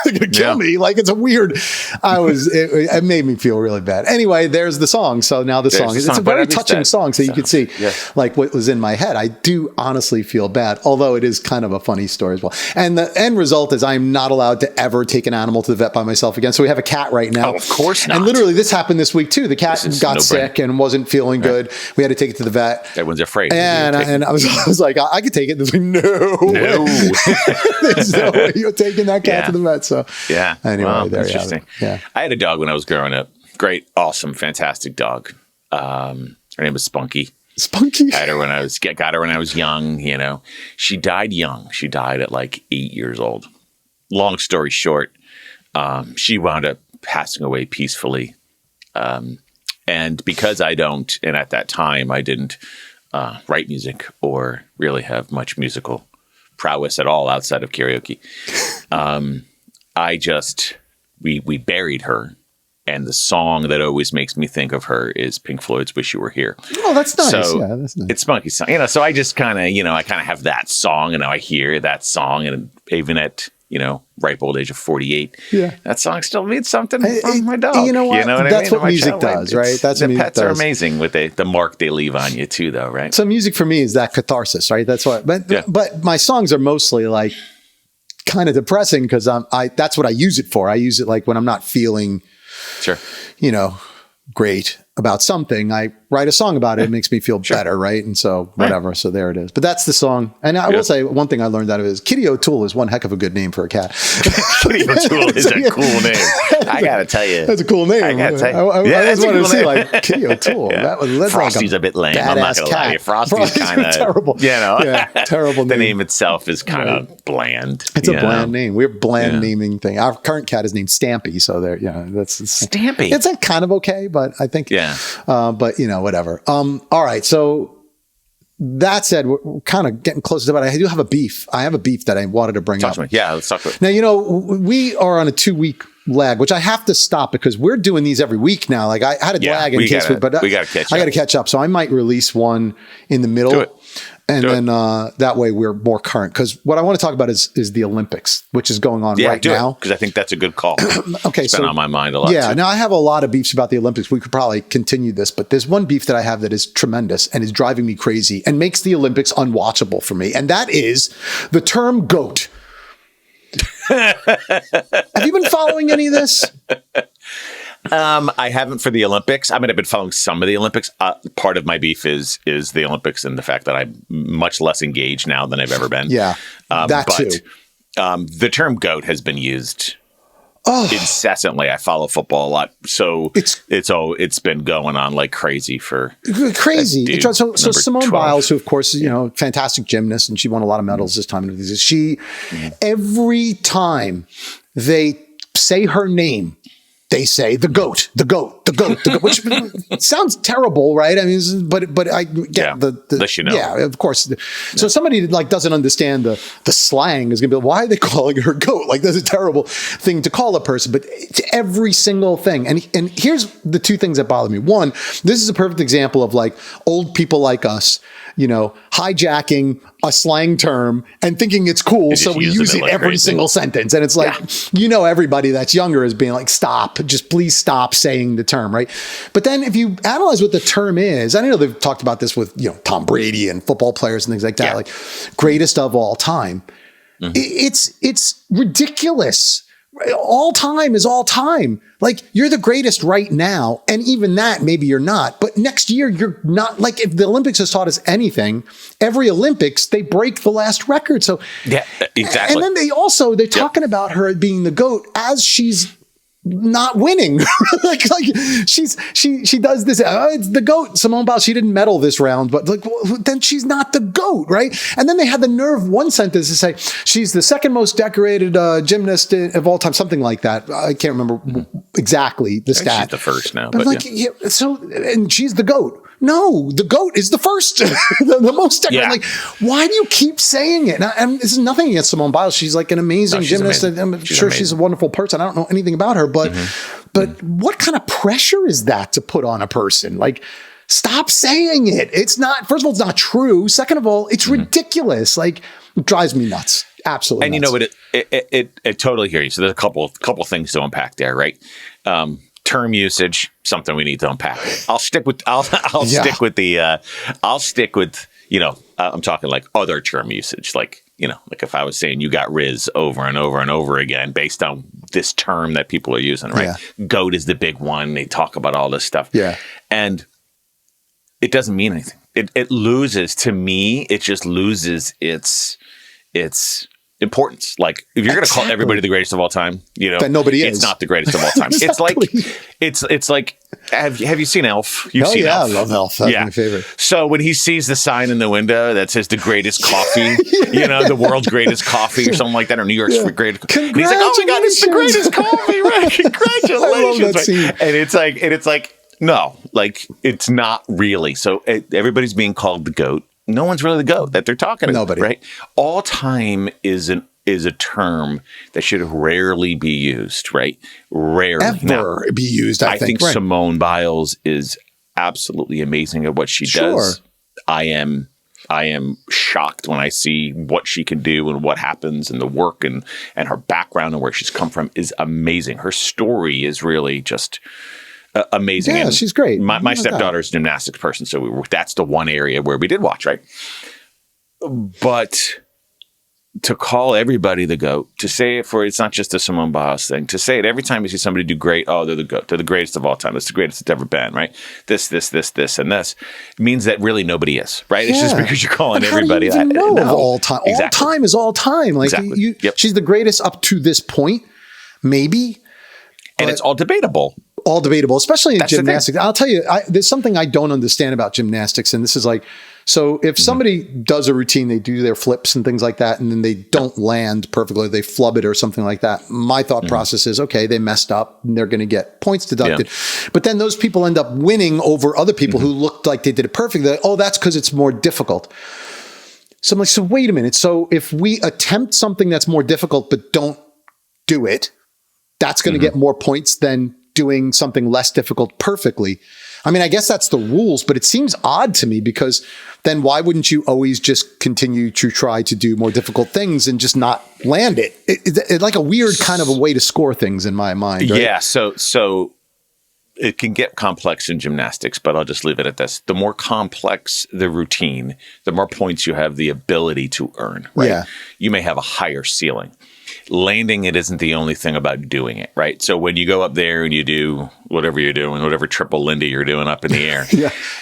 S1: they're gonna kill me. Like it's a weird. It made me feel really bad. Anyway, there's the song. So now it's a very touching song. So you could see like what was in my head. I do honestly feel bad, although it is kind of a funny story as well. And the end result is I'm not allowed to ever take an animal to the vet by myself again. So we have a cat right now.
S2: Oh, of course not.
S1: And literally this happened this week too. The cat got sick and wasn't feeling good. We had to take it to the vet.
S2: Everyone's afraid.
S1: And I was like, I could take it. Like, no. There's no way you're taking that cat to the vet. So anyway, there you have it. Yeah.
S2: I had a dog when I was growing up. Great, awesome, fantastic dog. Her name was Spunky.
S1: Spunky.
S2: Got her when I was young. She died young. She died at like 8 years old. Long story short, she wound up passing away peacefully. And because I don't, and at that time I didn't write music or really have much musical prowess at all outside of karaoke. We buried her, and the song that always makes me think of her is Pink Floyd's "Wish You Were Here."
S1: Oh, that's nice.
S2: So
S1: yeah, that's nice.
S2: It's Spunky's song, So I just kind of, I kind of have that song, and now I hear that song, and even at ripe old age of 48, that song still means something from my dog.
S1: You know what? That's what music does, right? That's what music
S2: does. Pets are amazing with the mark they leave on you too, though, right?
S1: So music for me is that catharsis, right? That's what. But my songs are mostly like kind of depressing because that's what I use it for. I use it like when I'm not feeling, great about something. I write a song about it. It makes me feel better, right? And so whatever. Right. So there it is. But that's the song. And I will say one thing I learned out of it is Kitty O'Toole is one heck of a good name for a cat.
S2: Kitty O'Toole is a cool name. I got to tell you.
S1: That's a cool name.
S2: I got to tell you.
S1: I just wanted to see like Kitty O'Toole. That's
S2: Frosty's
S1: like
S2: a bit lame. I'm not going to lie to you. Frosty's kind of
S1: terrible. Terrible name.
S2: The name itself is kind of bland.
S1: It's a bland name. We're bland naming thing. Our current cat is named Stampy. So there, that's
S2: Stampy.
S1: It's like kind of okay, but I think, but whatever. All right. So that said, we're kind of getting close to that. I do have a beef. I have a beef that I wanted to bring up.
S2: Yeah, let's talk about it.
S1: Now, we are on a 2-week lag, which I have to stop because we're doing these every week now. Like I had a lag in case, but
S2: we got to catch up.
S1: I got to catch up. So I might release one in the middle.
S2: Do it.
S1: And then that way we're more current. Because what I want to talk about is the Olympics, which is going on right now.
S2: Because I think that's a good call.
S1: Okay,
S2: it's been on my mind a lot.
S1: Yeah, now I have a lot of beefs about the Olympics. We could probably continue this, but there's one beef that I have that is tremendous and is driving me crazy and makes the Olympics unwatchable for me. And that is the term GOAT. Have you been following any of this?
S2: I haven't for the Olympics. I mean, I've been following some of the Olympics. Part of my beef is the Olympics and the fact that I'm much less engaged now than I've ever been.
S1: Yeah, too.
S2: The term GOAT has been used incessantly. I follow football a lot, so it's been going on like crazy for
S1: crazy. So Simone
S2: 12.
S1: Biles, who of course is fantastic gymnast, and she won a lot of medals this time. She every time they say her name, they say the GOAT, the GOAT, the GOAT, the GOAT, which sounds terrible, right? I mean, but I get yeah, of course. So somebody like doesn't understand the slang is going to be, why are they calling her GOAT? Like that's a terrible thing to call a person, but it's every single thing. And here's the two things that bother me. One, this is a perfect example of like old people like us, hijacking a slang term and thinking it's cool. So we use it like every single sentence. And it's like, everybody that's younger is being like, stop, just please stop saying the term, right? But then if you analyze what the term is, I know they've talked about this with, Tom Brady and football players and things like that, like greatest of all time. It's ridiculous. All time is all time. Like you're the greatest right now. And even that, maybe you're not, but next year you're not. Like if the Olympics has taught us anything, every Olympics, they break the last record. So
S2: yeah, exactly.
S1: And then they're talking about her being the GOAT as she's not winning. like she does this. It's the GOAT. Simone Biles, she didn't medal this round, but then she's not the GOAT, right? And then they had the nerve one sentence to say she's the second most decorated gymnast of all time, something like that. I can't remember exactly the stat.
S2: She's the first now,
S1: but and she's the GOAT. No, the GOAT is the first, the most decorated. Like, why do you keep saying it? And this is nothing against Simone Biles. She's like an amazing gymnast. Amazing. I'm sure she's a wonderful person. I don't know anything about her, but what kind of pressure is that to put on a person? Like, stop saying it. It's not, first of all, it's not true. Second of all, it's ridiculous. Like, it drives me nuts. Absolutely.
S2: And
S1: nuts.
S2: It totally hear you. So there's a couple things to unpack there, right? Term usage, something we need to unpack. I'll stick with I'm talking like other term usage, like if I was saying you got Riz over and over and over again based on this term that people are using, right? Yeah. GOAT is the big one. They talk about all this stuff.
S1: Yeah.
S2: And it doesn't mean anything. It loses, to me, it just loses its importance. Like if you're going to call everybody the greatest of all time,
S1: then nobody is.
S2: It's not the greatest of all time. Exactly. It's like have you seen Elf? You've seen Elf.
S1: I love Elf. That's my favorite.
S2: So when he sees the sign in the window that says the greatest coffee, the world's greatest coffee or something like that, or New York's greatest, and he's like, oh my god, it's the greatest coffee, right? Congratulations.
S1: I love that scene.
S2: And it's like no, like it's not really. So everybody's being called the GOAT. No one's really the GOAT that they're talking about.
S1: Nobody.
S2: Right? All time is a term that should rarely be used, right? Rarely.
S1: Ever be used, I think.
S2: Right. Simone Biles is absolutely amazing at what she does. I am shocked when I see what she can do and what happens and the work and her background and where she's come from is amazing. Her story is really just amazing.
S1: Yeah,
S2: and
S1: she's great.
S2: My stepdaughter's a gymnastics person, so that's the one area where we did watch, right? But to call everybody the GOAT, to say it it's not just a Simone Biles thing, to say it every time you see somebody do great, oh, they're the GOAT, they're the greatest of all time, it's the greatest it's ever been, right? This, and this. It means that really nobody is, right? Yeah. It's just because you're calling everybody that.
S1: No, of all time. Exactly. All time is all time. Like she's the greatest up to this point, maybe.
S2: And it's all debatable.
S1: All debatable, especially in gymnastics. I'll tell you, there's something I don't understand about gymnastics, and this is like, so if somebody does a routine, they do their flips and things like that, and then they don't land perfectly, they flub it or something like that. My thought process is, okay, they messed up, and they're going to get points deducted. Yeah. But then those people end up winning over other people who looked like they did it perfectly. Oh, that's because it's more difficult. So I'm like, so wait a minute. So if we attempt something that's more difficult but don't do it, that's going to get more points than doing something less difficult perfectly. I mean, I guess that's the rules, but it seems odd to me because then why wouldn't you always just continue to try to do more difficult things and just not land it? It's like a weird kind of a way to score things in my mind. Right?
S2: Yeah. So it can get complex in gymnastics, but I'll just leave it at this. The more complex the routine, the more points you have the ability to earn, right? Yeah. You may have a higher ceiling. landing it isn't the only thing about doing it, right? So when you go up there and you do whatever you're doing, whatever triple Lindy you're doing up in the air,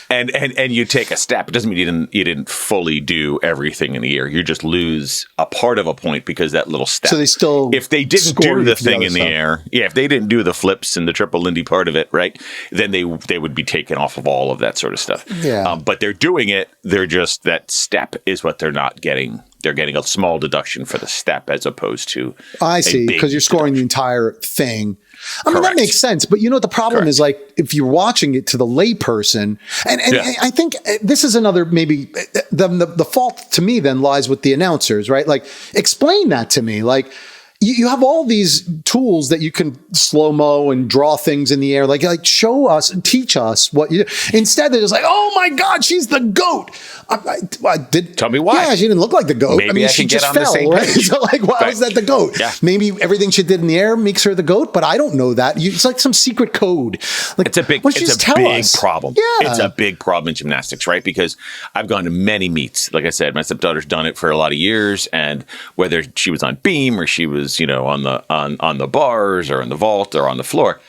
S2: and you take a step, it doesn't mean you didn't fully do everything in the air. You just lose a part of a point because that little step.
S1: So they still,
S2: if they didn't do the thing in the air, if they didn't do the flips and the triple Lindy part of it, right, then they would be taken off of all of that sort of stuff.
S1: Yeah.
S2: But they're doing it. They're just, that step is what they're not getting. They're getting a small deduction for the step as opposed to.
S1: I see, because you're scoring the entire thing. I mean, that makes sense. But you know what the problem is? Like, if you're watching it to the layperson, and I think this is another, maybe the fault to me then lies with the announcers, right? Like, explain that to me. Like, you have all these tools that you can slow-mo and draw things in the air. Like show us and teach us what you do. Instead, they're just like, oh my God, she's the GOAT. Tell
S2: me why.
S1: Yeah, she didn't look like the GOAT.
S2: Maybe
S1: she
S2: just
S1: fell,
S2: the same
S1: right? So like, why is that the GOAT?
S2: Yeah.
S1: Maybe everything she did in the air makes her the GOAT, but I don't know that. It's like some secret code. Like,
S2: it's a big problem.
S1: Yeah.
S2: It's a big problem in gymnastics, right? Because I've gone to many meets. Like I said, my stepdaughter's done it for a lot of years, and whether she was on beam or she was, on the bars or in the vault or on the floor,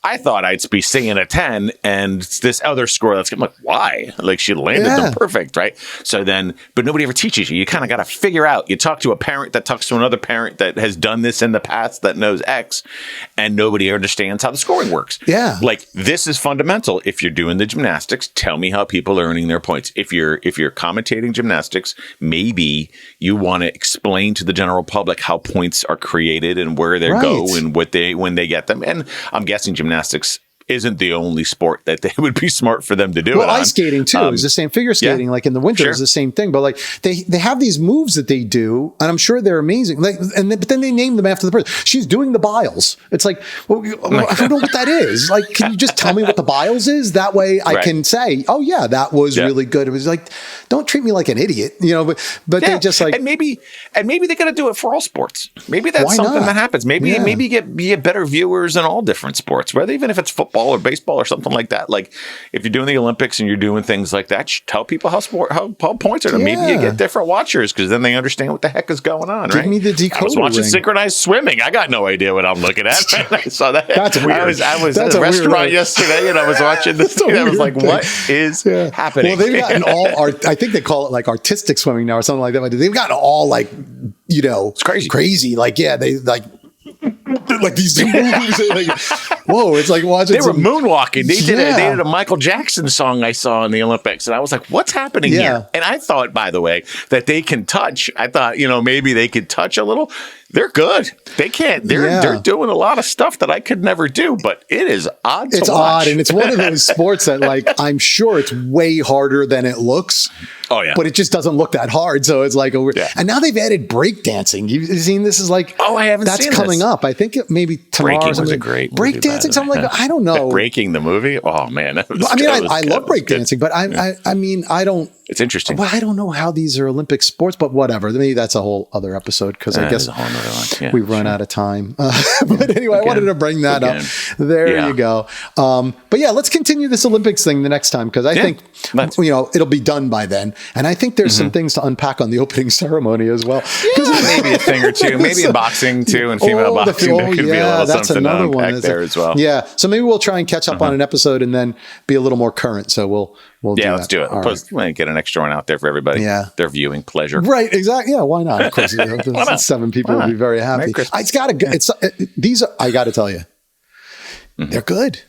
S2: I thought I'd be singing a 10 and this other score I'm like, why? Like, she landed them perfect, right? So then, but nobody ever teaches you. You kind of got to figure out. You talk to a parent that talks to another parent that has done this in the past that knows X, and nobody understands how the scoring works.
S1: Yeah.
S2: Like, this is fundamental. If you're doing the gymnastics, tell me how people are earning their points. If you're commentating gymnastics, maybe you want to explain to the general public how points are created and where they go and when they get them. And I'm guessing gymnastics isn't the only sport that they would be smart for them to do.
S1: Well, ice skating too is the same. Figure skating, like in the winter, is the same thing. But like they have these moves that they do, and I'm sure they're amazing. Like, but then they name them after the person. She's doing the biles. It's like, well, I don't know what that is. Like, can you just tell me what the biles is? That way, I can say, oh yeah, that was really good. It was like, don't treat me like an idiot, But they just like,
S2: and maybe they got to do it for all sports. Maybe that's something that happens. Maybe you get better viewers in all different sports, whether even if it's football or baseball or something like that. Like, if you're doing the Olympics and you're doing things like that, tell people how points are. Maybe you get different watchers because then they understand what the heck is going on.
S1: Give me the decoder.
S2: I was watching synchronized swimming. I got no idea what I'm looking at. I saw that.
S1: That's weird.
S2: I was at a restaurant yesterday and I was watching this thing. I was like, what is happening?
S1: Well, they've gotten I think they call it like artistic swimming now or something like that. They've gotten all like, it's crazy. Like, they like these movies. Like, whoa, it's like watching.
S2: They were moonwalking. They did a Michael Jackson song I saw in the Olympics, and I was like, "What's happening here?" And I thought, by the way, that they can touch. I thought, maybe they could touch a little. They're good. They can't. They're doing a lot of stuff that I could never do, but it is odd.
S1: It's odd, and it's one of those sports that, like, I'm sure it's way harder than it looks.
S2: Oh yeah,
S1: but it just doesn't look that hard. So it's like and now they've added breakdancing. You've seen this? Is like,
S2: I haven't.
S1: That's coming up. I think maybe tomorrow.
S2: Breaking was a great
S1: breakdancing. Something like that. I don't know.
S2: Breaking the movie. Oh man, I
S1: love breakdancing, but I don't.
S2: It's interesting.
S1: Well, I don't know how these are Olympic sports, but whatever. Maybe that's a whole other episode because I guess we've run out of time. But anyway, I wanted to bring that up. There you go. But yeah, let's continue this Olympics thing the next time because I think it'll be done by then, and I think there's some things to unpack on the opening ceremony as well.
S2: Maybe a thing or two, maybe in boxing too, and female boxing. There could be a little something to unpack there as well.
S1: Yeah, so maybe we'll try and catch up on an episode and then be a little more current. So we'll
S2: let's do it. We'll get an extra one out there for everybody. Yeah. Their viewing pleasure.
S1: Right. Exactly. Yeah. Why not? Of course, 7 people will be very happy. I got to tell you, they're good.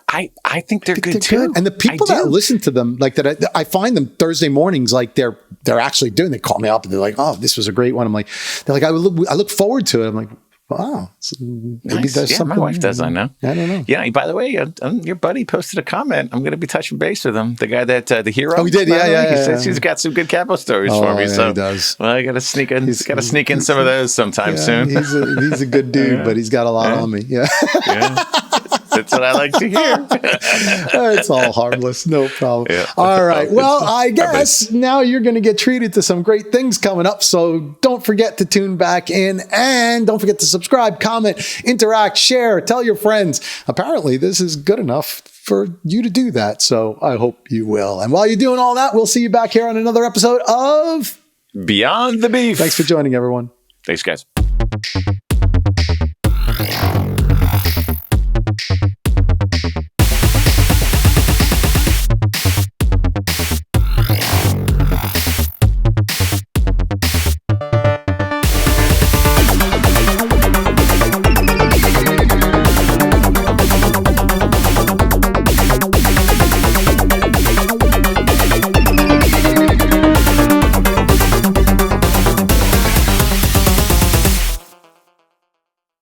S2: I think they're good too.
S1: And the people that listen to them, like that, I find them Thursday mornings, like they're actually doing. They call me up and they're like, "Oh, this was a great one." I'm like, they're like, I look forward to it. I'm like, wow. Maybe there's something.
S2: My wife does. I know.
S1: I don't know.
S2: Yeah. By the way, your buddy posted a comment. I'm going to be touching base with him. The guy that the hero.
S1: Oh, he did. Yeah.
S2: He says he's got some good capo stories for me. So
S1: he does.
S2: Well, I got to sneak in. Got to sneak in some of those sometime soon.
S1: He's a good dude, but he's got a lot on me. Yeah.
S2: That's what I like to hear.
S1: It's all harmless. No problem. Yeah. All right. Well, I guess now you're going to get treated to some great things coming up. So don't forget to tune back in and don't forget to subscribe, comment, interact, share, tell your friends. Apparently, this is good enough for you to do that. So I hope you will. And while you're doing all that, we'll see you back here on another episode of
S2: Beyond the Beef.
S1: Thanks for joining, everyone.
S2: Thanks, guys.